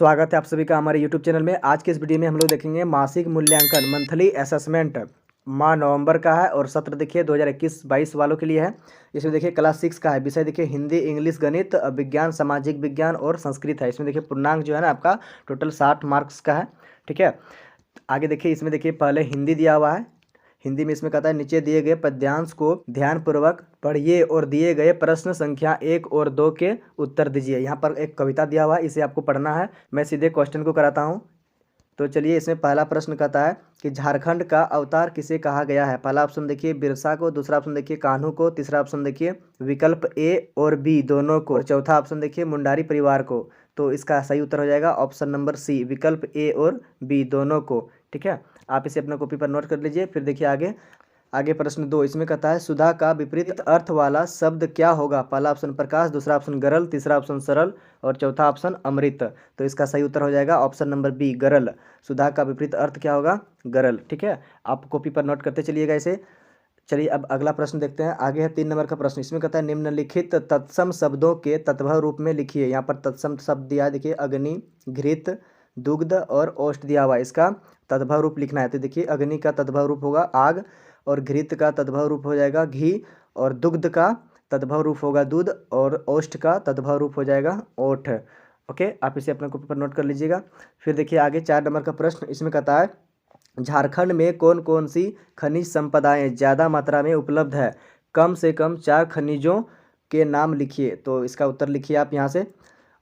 स्वागत है आप सभी का हमारे YouTube चैनल में। आज के इस वीडियो में हम लोग देखेंगे मासिक मूल्यांकन मंथली असेसमेंट माह नवंबर का है और सत्र देखिए 2021-22 वालों के लिए है। इसमें देखिए क्लास 6 का है, विषय देखिए हिंदी, इंग्लिश, गणित, विज्ञान, सामाजिक विज्ञान और संस्कृत है। इसमें देखिए पूर्णांक जो है ना आपका टोटल 60 मार्क्स का है। ठीक है, आगे देखिए इसमें देखिए पहले हिंदी दिया हुआ है। हिंदी में इसमें कहता है नीचे दिए गए पद्यांश को ध्यानपूर्वक पढ़िए और दिए गए प्रश्न संख्या 1 और 2 के उत्तर दीजिए। यहाँ पर एक कविता दिया हुआ है, इसे आपको पढ़ना है। मैं सीधे क्वेश्चन को कराता हूँ। तो चलिए, इसमें पहला प्रश्न कहता है कि झारखंड का अवतार किसे कहा गया है। पहला ऑप्शन देखिए बिरसा को, दूसरा ऑप्शन देखिए कान्हू को, तीसरा ऑप्शन देखिए विकल्प ए और बी दोनों को, और चौथा ऑप्शन देखिए मुंडारी परिवार को। तो इसका सही उत्तर हो जाएगा ऑप्शन नंबर सी, विकल्प ए और बी दोनों को। ठीक है, आप इसे अपना कॉपी पर नोट कर लीजिए। फिर देखिए आगे प्रश्न 2, इसमें कहता है सुधा का विपरीत अर्थ वाला शब्द क्या होगा। पहला ऑप्शन प्रकाश, दूसरा ऑप्शन गरल, तीसरा ऑप्शन सरल और चौथा ऑप्शन अमृत। तो इसका सही उत्तर हो जाएगा ऑप्शन नंबर बी, गरल। सुधा का विपरीत अर्थ क्या होगा, गरल। ठीक है, आप कॉपी पर नोट करते चलिएगा इसे। चलिए अब अगला प्रश्न देखते हैं। आगे है 3 नंबर का प्रश्न। इसमें कहता है निम्नलिखित तत्सम शब्दों के तत्भव रूप में लिखिए। यहाँ पर तत्सम शब्द दिया है, देखिए अग्नि, घृत, दुग्ध और ओष्ठ दिया हुआ है। इसका तद्भव रूप लिखना है। तो देखिए अग्नि का तद्भव रूप होगा आग, और घृत का तद्भव रूप हो जाएगा घी, और दुग्ध का तद्भव रूप होगा दूध, और ओष्ठ का तद्भव रूप हो जाएगा ओठ। ओके, आप इसे अपने कॉपी पर नोट कर लीजिएगा। फिर देखिए आगे 4 नंबर का प्रश्न। इसमें कहता है झारखंड में कौन कौन सी खनिज संपदाएं ज़्यादा मात्रा में उपलब्ध है। कम से कम 4 खनिजों के नाम लिखिए। तो इसका उत्तर लिखिए आप यहाँ से।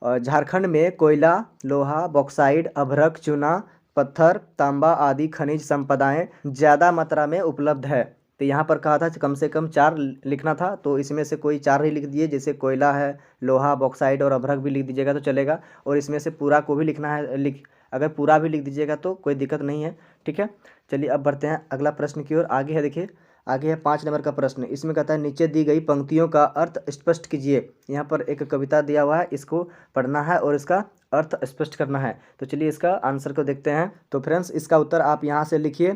झारखंड में कोयला, लोहा, बॉक्साइड, अभ्रक, चूना, पत्थर, तांबा आदि खनिज संपदाएं ज़्यादा मात्रा में उपलब्ध है। तो यहाँ पर कहा था कम से कम 4 लिखना था, तो इसमें से कोई 4 ही लिख दिए। जैसे कोयला है, लोहा, बॉक्साइड और अभ्रक भी लिख दीजिएगा तो चलेगा, और इसमें से पूरा को भी लिखना है। अगर पूरा भी लिख दीजिएगा तो कोई दिक्कत नहीं है। ठीक है, चलिए अब बढ़ते हैं अगला प्रश्न की ओर। आगे है देखिए, आगे है 5 नंबर का प्रश्न। इसमें कहता है नीचे दी गई पंक्तियों का अर्थ स्पष्ट कीजिए। यहाँ पर एक कविता दिया हुआ है, इसको पढ़ना है और इसका अर्थ स्पष्ट करना है। तो चलिए इसका आंसर को देखते हैं। तो फ्रेंड्स, इसका उत्तर आप यहाँ से लिखिए।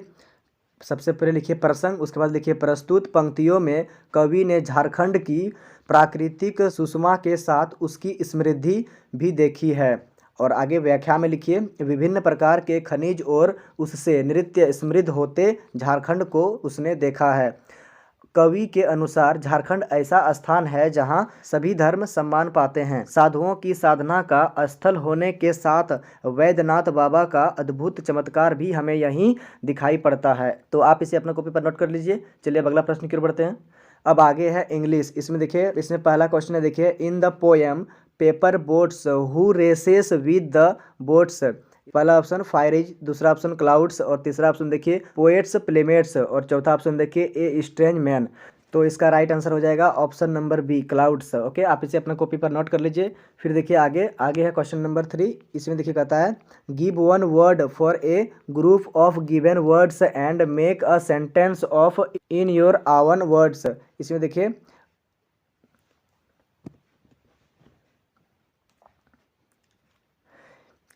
सबसे पहले लिखिए प्रसंग, उसके बाद लिखिए प्रस्तुत पंक्तियों में कवि ने झारखंड की प्राकृतिक सुषमा के साथ उसकी समृद्धि भी देखी है। और आगे व्याख्या में लिखिए विभिन्न प्रकार के खनिज और उससे नृत्य समृद्ध होते झारखंड को उसने देखा है। कवि के अनुसार झारखंड ऐसा स्थान है जहां सभी धर्म सम्मान पाते हैं। साधुओं की साधना का स्थल होने के साथ वैद्यनाथ बाबा का अद्भुत चमत्कार भी हमें यहीं दिखाई पड़ता है। तो आप इसे अपना कॉपी पर नोट कर लीजिए। चलिए अब अगला प्रश्न की ओर बढ़ते हैं। अब आगे है इंग्लिश। इसमें देखिए, इसमें पहला क्वेश्चन है देखिए in the poem paper boats who races with the boats. पहला ऑप्शन फायरिज, दूसरा ऑप्शन क्लाउड्स और तीसरा ऑप्शन देखिए पोएट्स प्लेमेट्स और चौथा ऑप्शन देखिए ए स्ट्रेंज मैन। तो इसका राइट आंसर हो जाएगा option number B, clouds. Okay, आप इसे अपने कॉपी पर नोट कर लीजिए। फिर देखिए आगे है क्वेश्चन नंबर 3। इसमें देखिए कहता है give one word for a group of given words and make a sentence of in your own words. इसमें देखिए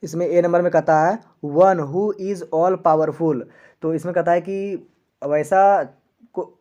इसमें ए नंबर में कहता है one who is all powerful. तो इसमें कहता है कि वैसा को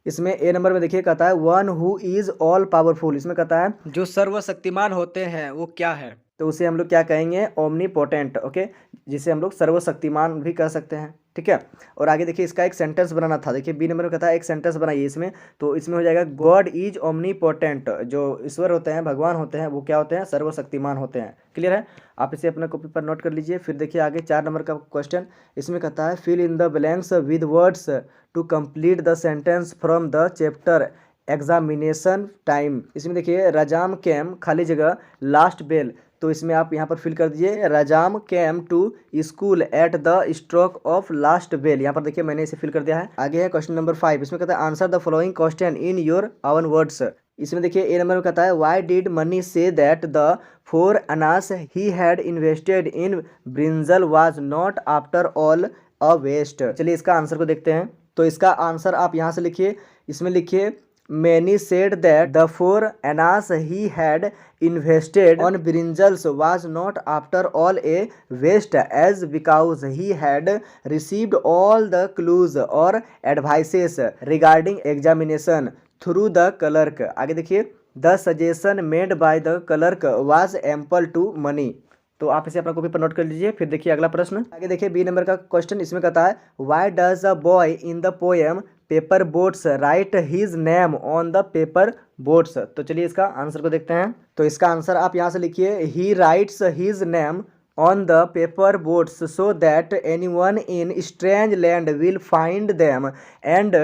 इसमें ए नंबर में देखिए कहता है one who is all powerful. इसमें कहता है जो सर्वशक्तिमान होते हैं वो क्या है। तो उसे हम लोग क्या कहेंगे, ओमनीपोटेंट। ओके, जिसे हम लोग सर्वशक्तिमान भी कह सकते हैं। ठीक है, और आगे देखिए इसका एक सेंटेंस बनाना था। देखिए बी नंबर में कहता है एक सेंटेंस बनाइए इसमें। तो इसमें हो जाएगा गॉड इज ओमनीपोटेंट। जो ईश्वर होते हैं, भगवान होते हैं, वो क्या होते हैं, सर्वशक्तिमान होते हैं। क्लियर है, आप इसे अपने कॉपी पर नोट कर लीजिए। फिर देखिए आगे 4 नंबर का क्वेश्चन। इसमें कहता है fill in the blanks with words to complete the sentence from the chapter examination time. इसमें देखिए राजाम कैम खाली जगह लास्ट बेल। तो इसमें आप यहाँ पर फिल कर दीजिए Rajam came to school at the stroke of last bell. यहाँ पर देखिए मैंने इसे फिल कर दिया है। आगे है क्वेश्चन नंबर 5। इसमें कहता है answer the following question in your own words. इसमें देखिए ए नंबर में कहता है why did Mani say that the 4 annas he had invested in brinjal was not after all a waste. चलिए इसका आंसर को देखते हैं। तो इसका आंसर आप यहाँ से लिखिए। इसमें लिखिए Many said that the 4 annas he had invested on brinjals was not after all a waste, as because he had received all the clues or advices regarding examination through the clerk. आगे देखिए, the suggestion made by the clerk was ample to money. तो आप इसे अपना copy पर note कर लीजिए। फिर देखिए अगला प्रश्न, आगे देखिए बी नंबर का क्वेश्चन। इसमें कहता है why does a boy in the poem paper boats right his name on the paper boats. तो चलिए इसका आंसर को देखते हैं। तो इसका आंसर आप यहाँ से लिखिए, ही rights his name on the paper boats so that anyone in strange land will find them and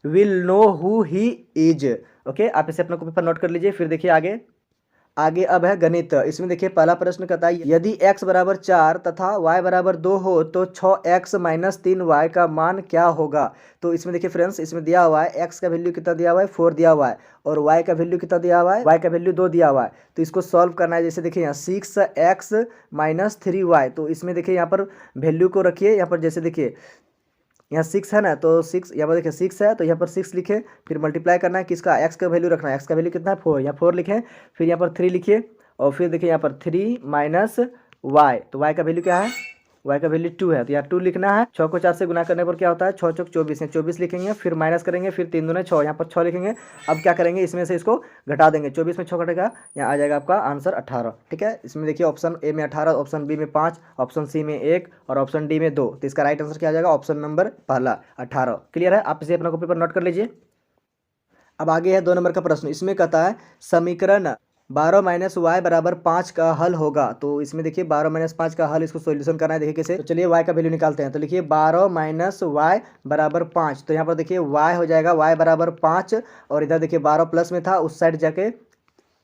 will know who he is. Okay, आप इसे अपना कॉपी पर नोट कर लीजिए। फिर देखिए आगे, अब है गणित। इसमें देखिए पहला प्रश्न कहता है यदि x बराबर 4 तथा y बराबर 2 हो तो 6x माइनस 3y का मान क्या होगा। तो इसमें देखिए फ्रेंड्स, इसमें दिया हुआ है x का वैल्यू कितना दिया हुआ है 4 दिया हुआ है, और y का वैल्यू कितना दिया हुआ है, y का वैल्यू 2 दिया हुआ है। तो इसको सॉल्व करना है। जैसे देखिए यहाँ 6x माइनस 3y, तो इसमें देखिए यहाँ पर वैल्यू को रखिए। यहाँ पर जैसे देखिए यहाँ 6 है ना, तो 6 यहाँ पर देखिए 6 है, तो यहाँ पर 6 लिखे, फिर मल्टीप्लाई करना है किसका, x का वैल्यू रखना है। x का वैल्यू कितना है 4, यहाँ 4 लिखे, फिर यहाँ पर 3 लिखिए, और फिर देखिए यहाँ पर 3 माइनस y, तो y का वैल्यू क्या है, y का वैल्यू 2 है, तो यहाँ 2 लिखना है। 6 को 4 से गुना करने पर क्या होता है, 6 चौक 24 है, 24 लिखेंगे, फिर माइनस करेंगे, फिर 3 दूने 6, यहाँ पर 6 लिखेंगे। अब क्या करेंगे, इसमें से इसको घटा देंगे, 24 में 6 घटेगा, यहाँ आ जाएगा आपका आंसर 18। ठीक है, इसमें देखिए ऑप्शन ए में 18, ऑप्शन बी में 5, ऑप्शन सी में 1 और ऑप्शन डी में 2। तो इसका राइट आंसर क्या आ जाएगा, ऑप्शन नंबर पहला 18। क्लियर है, आप इसे अपना कॉपी पर नोट कर लीजिए। अब आगे है 2 नंबर का प्रश्न। इसमें कहता है समीकरण 12 माइनस वाई बराबर 5 का हल होगा। तो इसमें देखिए 12 माइनस 5 का हल, इसको सॉल्यूशन करना है। देखिए कैसे, तो चलिए y का वैल्यू निकालते हैं। तो लिखिए 12 माइनस वाई बराबर 5, तो यहाँ पर देखिए y हो जाएगा y बराबर 5, और इधर देखिए 12 प्लस में था, उस साइड जाके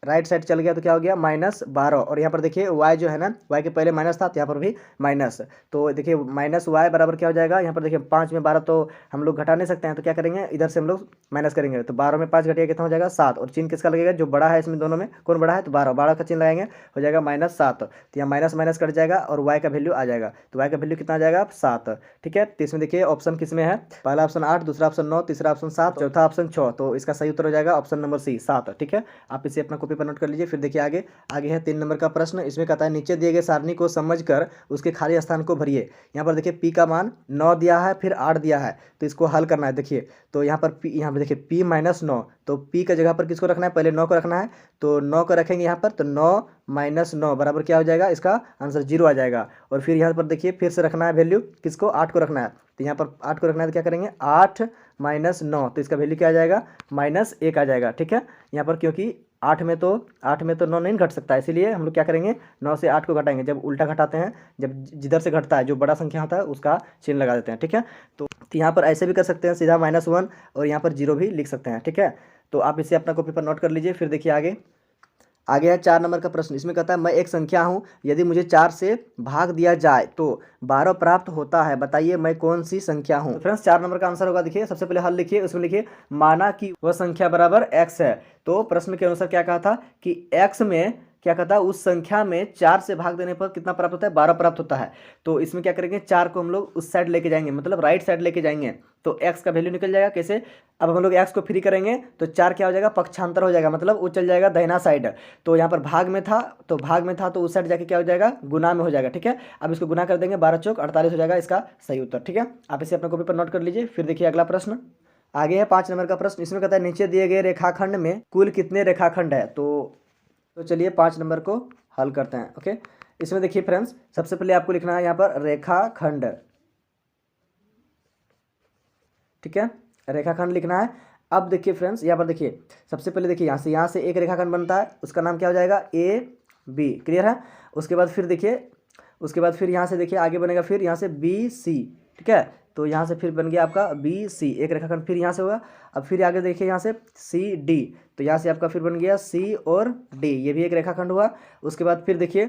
राइट साइड चल गया तो क्या हो गया -12। और यहाँ पर देखिए y जो है ना, y के पहले माइनस था तो यहाँ पर भी माइनस। तो देखिए माइनस वाई बराबर क्या हो जाएगा, यहाँ पर देखिए 5 में 12 तो हम लोग घटा नहीं सकते हैं, तो क्या करेंगे इधर से हम लोग माइनस करेंगे। तो 12 में 5 घटिया कितना हो जाएगा 7, और चिन्ह किसका लगेगा, जो बड़ा है इसमें दोनों में कौन बड़ा है, तो 12 का चिन्ह लगाएंगे, हो जाएगा -7। तो यहाँ माइनस माइनस कट जाएगा और y का वैल्यू आ जाएगा। तो y का वैल्यू कितना आ जाएगा 7। ठीक है, तो इसमें देखिए ऑप्शन किस में है, पहला ऑप्शन 8, दूसरा ऑप्शन 9, तीसरा ऑप्शन 7, चौथा ऑप्शन 6। तो इसका सही उत्तर हो जाएगा ऑप्शन नंबर सी 7। ठीक है, आप इसे अपना कॉपी पर नोट कर लीजिए। फिर देखिए आगे है 3 नंबर का प्रश्न। इसमें कहता है नीचे दिए गए सारणी को समझकर उसके खाली स्थान को भरिए। यहाँ पर देखिए p का मान 9 दिया है, फिर 8 दिया है, तो इसको हल करना है। देखिए तो यहाँ पर यहाँ पर देखिए p माइनस 9, तो p का जगह पर किसको रखना है, पहले 9 को रखना है, तो 9 को रखेंगे यहाँ पर, तो 9 माइनस 9 बराबर क्या हो जाएगा, इसका आंसर 0 आ जाएगा। और फिर यहाँ पर देखिए फिर से रखना है वैल्यू किसको, 8 को रखना है, तो यहाँ पर 8 को रखना है, तो क्या करेंगे 8 माइनस 9, तो इसका वैल्यू क्या आ जाएगा -1 आ जाएगा। ठीक है, यहाँ पर क्योंकि 8 में तो 9 नहीं घट सकता, इसीलिए हम लोग क्या करेंगे 9 से 8 को घटाएंगे। जब उल्टा घटाते हैं, जब जिधर से घटता है जो बड़ा संख्या होता है उसका चिन्ह लगा देते हैं। ठीक है, तो यहाँ पर ऐसे भी कर सकते हैं सीधा -1, और यहाँ पर 0 भी लिख सकते हैं। ठीक है, तो आप इसे अपना कॉपी पर नोट कर लीजिए। फिर देखिए आगे है 4 नंबर का प्रश्न। इसमें कहता है मैं एक संख्या हूँ, यदि मुझे 4 से भाग दिया जाए तो 12 प्राप्त होता है, बताइए मैं कौन सी संख्या हूँ। तो फ्रेंड्स 4 नंबर का आंसर होगा, देखिए सबसे पहले हल लिखिए, उसमें लिखिए माना कि वह संख्या बराबर x है। तो प्रश्न के अनुसार क्या कहा था कि x में क्या कहता है, उस संख्या में 4 से भाग देने पर कितना प्राप्त होता है, 12 प्राप्त होता है। तो इसमें क्या करेंगे, 4 को हम लोग उस साइड लेके जाएंगे, मतलब राइट साइड लेके जाएंगे, तो x का वैल्यू निकल जाएगा। कैसे, अब हम लोग x को फ्री करेंगे तो 4 क्या हो जाएगा, पक्षांतर हो जाएगा, मतलब वो चल जाएगा दाहिना साइड। तो यहाँ पर भाग में था, तो उस साइड जाके क्या हो जाएगा, गुना में हो जाएगा। ठीक है, अब इसको गुना कर देंगे, 12 चौक 48 हो जाएगा इसका सही उत्तर। ठीक है, आप इसे अपने कॉपी पर नोट कर लीजिए। फिर देखिए अगला प्रश्न, आगे है 5 नंबर का प्रश्न। इसमें कहता है नीचे दिए गए रेखाखंड में कुल कितने रेखाखंड है। तो चलिए 5 नंबर को हल करते हैं। ओके, इसमें देखिए फ्रेंड्स सबसे पहले आपको लिखना है यहाँ पर रेखाखंड। ठीक है, रेखाखंड लिखना है। अब देखिए फ्रेंड्स यहाँ पर देखिए सबसे पहले देखिए यहाँ से एक रेखाखंड बनता है, उसका नाम क्या हो जाएगा AB। क्लियर है, उसके बाद फिर देखिए फिर यहाँ से देखिए आगे बनेगा, फिर यहाँ से BC। ठीक है, तो यहाँ से फिर बन गया आपका BC एक रेखाखंड, फिर यहाँ से होगा। अब फिर आगे देखिए यहाँ से CD, तो यहाँ से आपका फिर बन गया C और D, ये भी एक रेखाखंड हुआ। उसके बाद फिर देखिए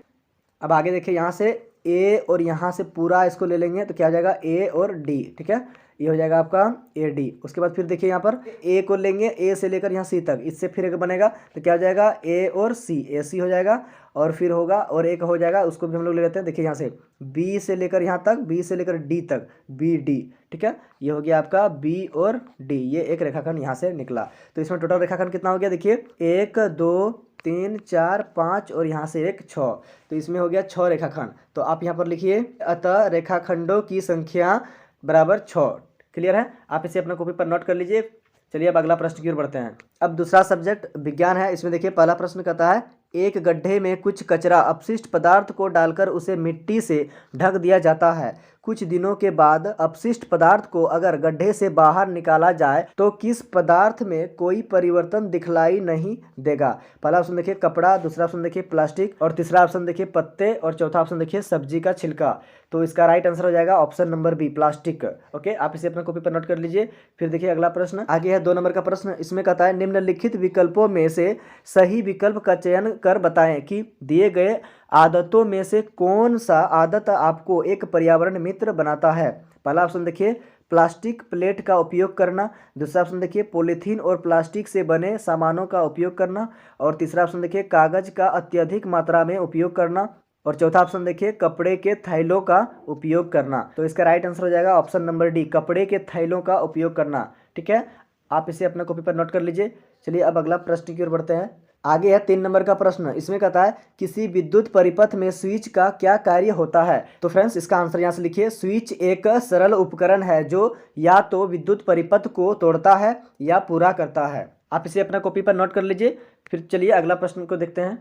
अब आगे देखिए यहाँ से ए और यहाँ से पूरा इसको ले लेंगे तो क्या हो जाएगा ए और डी, ठीक है, ये हो जाएगा आपका ए डी। उसके बाद फिर देखिए यहाँ पर ए को लेंगे, ए से लेकर यहाँ सी तक, इससे फिर एक बनेगा तो क्या हो जाएगा ए और सी, ए सी हो जाएगा। और फिर होगा और एक हो जाएगा, उसको भी हम लोग ले लेते हैं, देखिए यहाँ से बी से लेकर यहाँ तक, बी से लेकर डी तक, बी डी, ठीक है, ये हो गया आपका बी और डी, ये एक रेखाखंड यहाँ से निकला। तो इसमें टोटल रेखाखंड कितना हो गया, देखिए 1 2 3 4 5 और यहाँ से एक 6, तो इसमें हो गया 6 रेखाखंड। तो आप यहाँ पर लिखिए अतः रेखाखंडों की संख्या बराबर 6। क्लियर है, आप इसे अपना कॉपी पर नोट कर लीजिए। चलिए अब अगला प्रश्न की ओर बढ़ते हैं। अब दूसरा सब्जेक्ट विज्ञान है। इसमें देखिए पहला प्रश्न कहता है एक गड्ढे में कुछ कचरा अपशिष्ट पदार्थ को डालकर उसे मिट्टी से ढक दिया जाता है। कुछ दिनों के बाद अपशिष्ट पदार्थ को अगर गड्ढे से बाहर निकाला जाए तो किस पदार्थ में कोई परिवर्तन दिखलाई नहीं देगा। पहला ऑप्शन देखिए कपड़ा, दूसरा ऑप्शन देखिए प्लास्टिक, और तीसरा ऑप्शन देखिए पत्ते, और चौथा ऑप्शन देखिए सब्जी का छिलका। तो इसका राइट आंसर हो जाएगा option number B, plastic. Okay, आप इसे अपने कॉपी पर नोट कर लीजिए। फिर देखिए अगला प्रश्न आगे है 2 नंबर का प्रश्न। इसमें कहता है निम्नलिखित विकल्पों में से सही विकल्प का चयन कर बताएं कि दिए गए आदतों में से कौन सा आदत आपको एक पर्यावरण मित्र बनाता है। पहला ऑप्शन देखिए प्लास्टिक प्लेट का उपयोग करना, दूसरा ऑप्शन देखिए पॉलीथीन और प्लास्टिक से बने सामानों का उपयोग करना, और तीसरा ऑप्शन देखिए कागज का अत्यधिक मात्रा में उपयोग करना, और चौथा ऑप्शन देखिए कपड़े के थैलों का उपयोग करना। तो इसका राइट आंसर हो जाएगा ऑप्शन नंबर डी, कपड़े के थैलों का उपयोग करना। ठीक है, आप इसे अपना कॉपी पर नोट कर लीजिए। चलिए अब अगला प्रश्न की ओर बढ़ते हैं। आगे है 3 नंबर का प्रश्न। इसमें कहता है किसी विद्युत परिपथ में स्विच का क्या कार्य होता है। तो फ्रेंड्स इसका आंसर यहाँ से लिखिए, स्विच एक सरल उपकरण है जो या तो विद्युत परिपथ को तोड़ता है या पूरा करता है। आप इसे अपना कॉपी पर नोट कर लीजिए। फिर चलिए अगला प्रश्न को देखते हैं।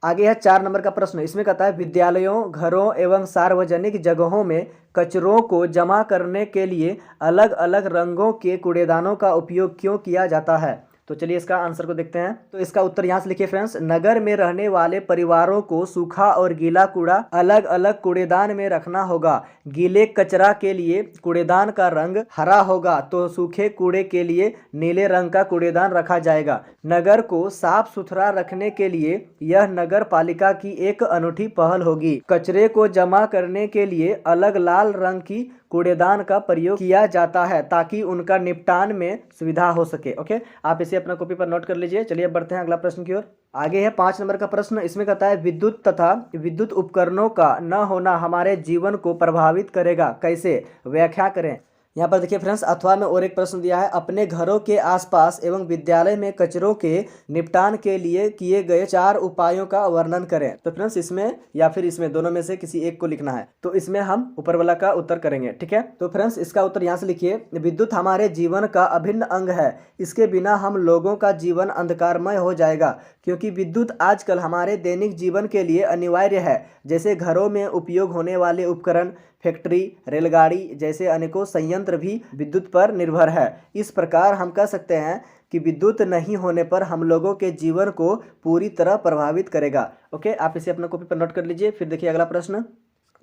आगे है 4 नंबर का प्रश्न। इसमें कहता है विद्यालयों, घरों एवं सार्वजनिक जगहों में कचरों को जमा करने के लिए अलग अलग रंगों के कूड़ेदानों का उपयोग क्यों किया जाता है। तो चलिए इसका आंसर को देखते हैं। तो इसका उत्तर यहाँ से लिखिए फ्रेंड्स, नगर में रहने वाले परिवारों को सूखा और गीला कूड़ा अलग अलग कूड़ेदान में रखना होगा। गीले कचरा के लिए कूड़ेदान का रंग हरा होगा तो सूखे कूड़े के लिए नीले रंग का कूड़ेदान रखा जाएगा। नगर को साफ सुथरा रखने के लिए यह नगर पालिका की एक अनूठी पहल होगी। कचरे को जमा करने के लिए अलग लाल रंग की कूड़ेदान का प्रयोग किया जाता है ताकि उनका निपटान में सुविधा हो सके। ओके, आप इसे अपना कॉपी पर नोट कर लीजिए। चलिए अब बढ़ते हैं अगला प्रश्न की ओर। आगे है 5 नंबर का प्रश्न। इसमें कहता है विद्युत तथा विद्युत उपकरणों का न होना हमारे जीवन को प्रभावित करेगा, कैसे, व्याख्या करें। यहाँ पर देखिए फ्रेंड्स अथवा में और एक प्रश्न दिया है, अपने घरों के आसपास एवं विद्यालय में कचरों के निपटान के लिए किए गए 4 उपायों का वर्णन करें। तो फ्रेंड्स इसमें या फिर इसमें दोनों में से किसी एक को लिखना है। तो इसमें हम ऊपर वाला का उत्तर करेंगे। ठीक है, तो फ्रेंड्स इसका उत्तर यहाँ से लिखिए, विद्युत हमारे जीवन का अभिन्न अंग है। इसके बिना हम लोगों का जीवन अंधकारमय हो जाएगा, क्योंकि विद्युत आजकल हमारे दैनिक जीवन के लिए अनिवार्य है। जैसे घरों में उपयोग होने वाले उपकरण, फैक्ट्री, रेलगाड़ी जैसे अनेकों संयंत्र भी विद्युत पर निर्भर है। इस प्रकार हम कह सकते हैं कि विद्युत नहीं होने पर हम लोगों के जीवन को पूरी तरह प्रभावित करेगा। ओके, आप इसे अपना कॉपी पर नोट कर लीजिए। फिर देखिए अगला प्रश्न।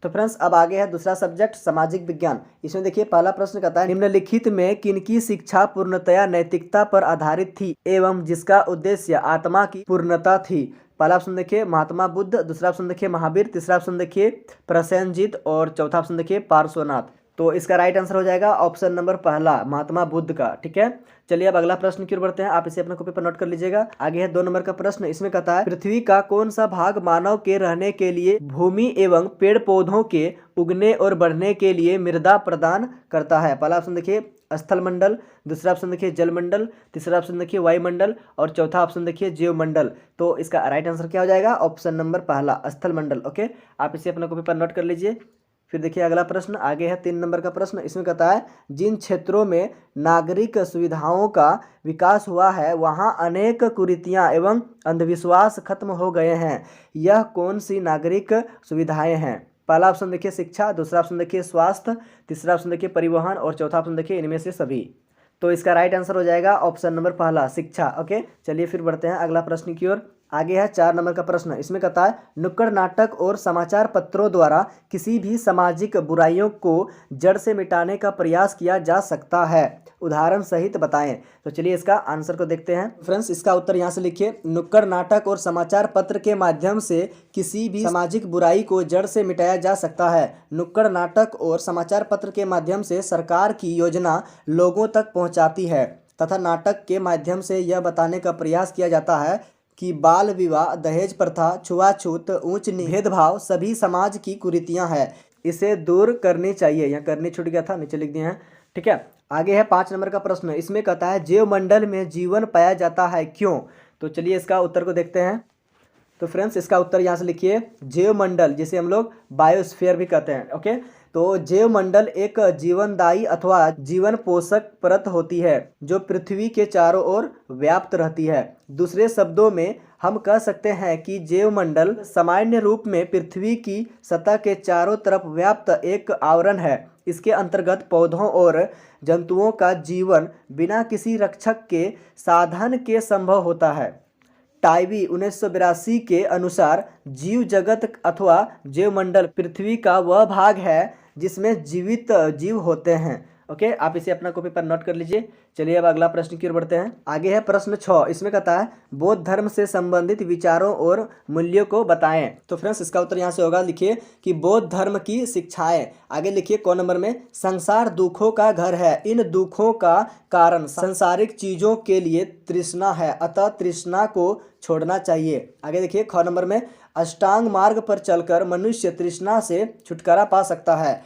तो फ्रेंड्स अब आगे है दूसरा सब्जेक्ट सामाजिक विज्ञान। इसमें देखिए पहला प्रश्न कहता है निम्नलिखित में किनकी शिक्षा पूर्णतया नैतिकता पर आधारित थी एवं जिसका उद्देश्य आत्मा की पूर्णता थी। पहला ऑप्शन देखिए महात्मा बुद्ध, दूसरा ऑप्शन देखिए महावीर, तीसरा ऑप्शन देखिए प्रसेनजीत, और चौथा ऑप्शन देखिए पार्श्वनाथ। तो इसका राइट आंसर हो जाएगा ऑप्शन नंबर पहला, महात्मा बुद्ध का। ठीक है, चलिए अब अगला प्रश्न की ओर बढ़ते हैं। आप इसे अपने कॉपी पर नोट कर लीजिएगा। आगे है 2 नंबर का प्रश्न। इसमें कहता है पृथ्वी का कौन सा भाग मानव के रहने के लिए भूमि एवं पेड़ पौधों के उगने और बढ़ने के लिए मृदा प्रदान करता है। पहला ऑप्शन देखिए स्थल मंडल, दूसरा ऑप्शन देखिए जलमंडल, तीसरा ऑप्शन देखिए वायुमंडल, और चौथा ऑप्शन देखिए जीवमंडल। तो इसका राइट आंसर क्या हो जाएगा, ऑप्शन नंबर पहला, स्थल मंडल। ओके, आप इसे अपने कॉपी पर नोट कर लीजिए। फिर देखिए अगला प्रश्न आगे है 3 नंबर का प्रश्न। इसमें कहता है जिन क्षेत्रों में नागरिक सुविधाओं का विकास हुआ है वहाँ अनेक कुरीतियाँ एवं अंधविश्वास खत्म हो गए हैं। यह कौन सी नागरिक सुविधाएं हैं। पहला ऑप्शन देखिए शिक्षा, दूसरा ऑप्शन देखिए स्वास्थ्य, तीसरा ऑप्शन देखिए परिवहन, और चौथा ऑप्शन देखिए इनमें से सभी। तो इसका राइट आंसर हो जाएगा ऑप्शन नंबर पहला, शिक्षा। ओके, चलिए फिर बढ़ते हैं अगला प्रश्न की ओर। आगे है 4 नंबर का प्रश्न, इसमें कहता है नुक्कड़ नाटक और समाचार पत्रों द्वारा किसी भी सामाजिक बुराइयों को जड़ से मिटाने का प्रयास किया जा सकता है, उदाहरण सहित बताएं। तो चलिए इसका आंसर को देखते हैं। फ्रेंड्स इसका उत्तर यहाँ से लिखिए, नुक्कड़ नाटक और समाचार पत्र के माध्यम से किसी भी सामाजिक बुराई को जड़ से मिटाया जा सकता है। नुक्कड़ नाटक और समाचार पत्र के माध्यम से सरकार की योजना लोगों तक पहुँचाती है तथा नाटक के माध्यम से यह बताने का प्रयास किया जाता है कि बाल विवाह, दहेज प्रथा, छुआछूत, ऊंच नीच भेदभाव सभी समाज की कुरीतियां हैं, इसे दूर करनी चाहिए। यहाँ करनी छूट गया था, नीचे लिख दिए हैं। ठीक है, आगे है 5 नंबर का प्रश्न, इसमें कहता है जीवमंडल में जीवन पाया जाता है क्यों। तो चलिए इसका उत्तर को देखते हैं। तो फ्रेंड्स इसका उत्तर यहाँ से लिखिए, जीवमंडल जिसे हम लोग बायोस्फीयर भी कहते हैं। ओके, तो जीवमंडल एक जीवनदायी अथवा जीवन पोषक परत होती है जो पृथ्वी के चारों ओर व्याप्त रहती है। दूसरे शब्दों में हम कह सकते हैं कि जीवमंडल सामान्य रूप में पृथ्वी की सतह के चारों तरफ व्याप्त एक आवरण है। इसके अंतर्गत पौधों और जंतुओं का जीवन बिना किसी रक्षक के साधन के संभव होता है। टाइवी 1982 के अनुसार जीव जगत अथवा जीवमंडल पृथ्वी का वह भाग है जिसमें जीवित जीव होते हैं। ओके, आप इसे अपना कॉपी पर नोट कर लीजिए। चलिए अब अगला प्रश्न की ओर बढ़ते हैं। आगे है प्रश्न 6, इसमें कहता है बौद्ध धर्म से संबंधित विचारों और मूल्यों को बताएं। तो फ्रेंड्स इसका उत्तर यहाँ से होगा, लिखिए कि बौद्ध धर्म की शिक्षाएं। आगे लिखिए क नंबर में, संसार दुखों का घर है, इन दुखों का कारण सांसारिक चीजों के लिए तृष्णा है, अतः तृष्णा को छोड़ना चाहिए। आगे देखिए ख नंबर में, अष्टांग मार्ग पर चलकर मनुष्य तृष्णा से छुटकारा पा सकता है।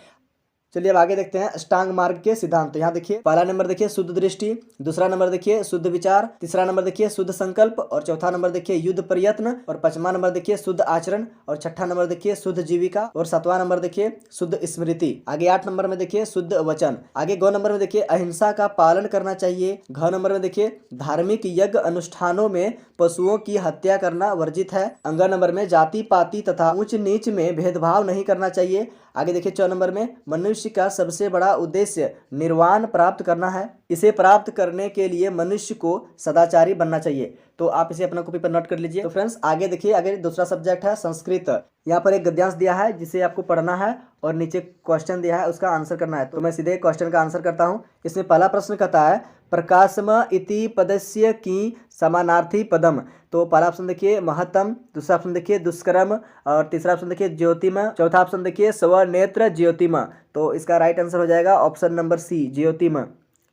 चलिए अब आगे देखते हैं अष्टांग मार्ग के सिद्धांत। तो यहाँ देखिए पहला नंबर देखिए शुद्ध दृष्टि, दूसरा नंबर देखिए शुद्ध विचार, तीसरा नंबर देखिए शुद्ध संकल्प, और चौथा नंबर देखिए युद्ध प्रयत्न, और पांचवा नंबर देखिए शुद्ध आचरण, और छठा नंबर देखिए शुद्ध जीविका, और सातवां नंबर देखिए शुद्ध स्मृति। आगे 8 नंबर में देखिए शुद्ध वचन। आगे ग नंबर में देखिए अहिंसा का पालन करना चाहिए। घ नंबर में देखिए धार्मिक यज्ञ अनुष्ठानों में पशुओं की हत्या करना वर्जित है। अंग नंबर में जाति पाति तथा ऊंच नीच में भेदभाव नहीं करना चाहिए। आगे देखिए 4 नंबर में मनुष्य का सबसे बड़ा उद्देश्य निर्वाण प्राप्त करना है, इसे प्राप्त करने के लिए मनुष्य को सदाचारी बनना चाहिए। तो आप इसे अपना कॉपी पर नोट कर लीजिए। तो फ्रेंड्स आगे देखिए, आगे दूसरा सब्जेक्ट है संस्कृत। यहाँ पर एक गद्यांश दिया है जिसे आपको पढ़ना है और नीचे क्वेश्चन दिया है, उसका आंसर करना है। तो मैं सीधे क्वेश्चन का आंसर करता हूँ। इसमें पहला प्रश्न कहता है प्रकाशम इति पदस्य की समानार्थी पदम। तो पहला ऑप्शन देखिए महत्तम, दूसरा ऑप्शन देखिए दुष्कर्म, और तीसरा ऑप्शन देखिए ज्योतिम, चौथा ऑप्शन देखिए स्वनेत्र ज्योतिम। तो इसका राइट आंसर हो जाएगा ऑप्शन नंबर सी, ज्योतिम।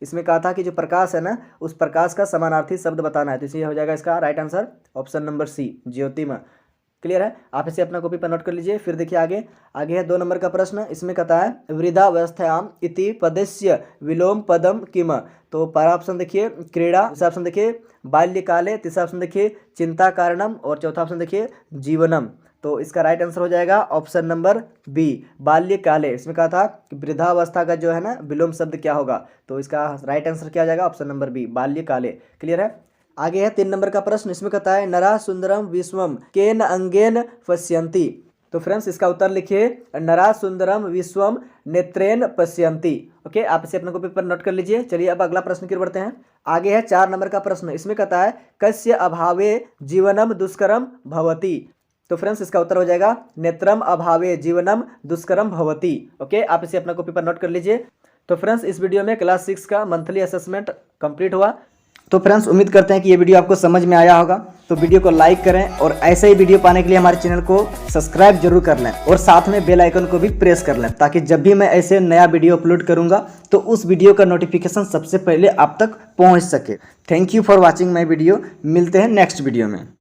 इसमें कहा था कि जो प्रकाश है ना, उस प्रकाश का समानार्थी शब्द बताना है, तो इसलिए हो जाएगा इसका right answer option number C, Jyotim. Clear है, आप इसे अपना कॉपी पर नोट कर लीजिए। फिर देखिए आगे, आगे है 2 नंबर का प्रश्न। इसमें कहता है वृद्धावस्थायाम इति पदस्य विलोम पदम किम। तो पहला ऑप्शन देखिए क्रीड़ा, दूसरा ऑप्शन देखिए बाल्यकाले, तीसरा ऑप्शन देखिए चिंता कारणम, और चौथा ऑप्शन देखिए जीवनम। तो इसका राइट आंसर हो जाएगा ऑप्शन नंबर बी, बाल्यकाले। इसमें कहा था कि वृद्धावस्था का जो है ना विलोम शब्द क्या होगा, तो इसका राइट आंसर क्या हो जाएगा ऑप्शन नंबर बी, बाल्यकाले। क्लियर है, आगे है 3 नंबर का प्रश्न। इसमें कहता है नरा सुंदरम विश्वम केन अंगेन पश्यन्ति। तो फ्रेंड्स इसका उत्तर लिखिए नरा सुंदरम विश्वम नेत्रेन पश्यन्ति। ओके, आप इसे अपने कॉपी पर नोट कर लीजिए। चलिए अब अगला प्रश्न की ओर बढ़ते हैं। आगे है 4 नंबर का प्रश्न। इसमें कहता है कस्य अभावे जीवनम दुष्करम भवति। तो फ्रेंड्स इसका उत्तर हो जाएगा नेत्रम अभावे जीवनम दुष्करम भवति। ओके, आप इसे अपना कॉपी पर नोट कर लीजिए। तो फ्रेंड्स इस वीडियो में क्लास 6 का मंथली असेसमेंट कंप्लीट हुआ। तो फ्रेंड्स उम्मीद करते हैं कि ये वीडियो आपको समझ में आया होगा। तो वीडियो को लाइक करें और ऐसे ही वीडियो पाने के लिए हमारे चैनल को सब्सक्राइब जरूर कर लें, और साथ में बेल आइकन को भी प्रेस कर लें, ताकि जब भी मैं ऐसे नया वीडियो अपलोड करूंगा तो उस वीडियो का नोटिफिकेशन सबसे पहले आप तक पहुंच सके। Thank you for watching my video. मिलते हैं नेक्स्ट वीडियो में।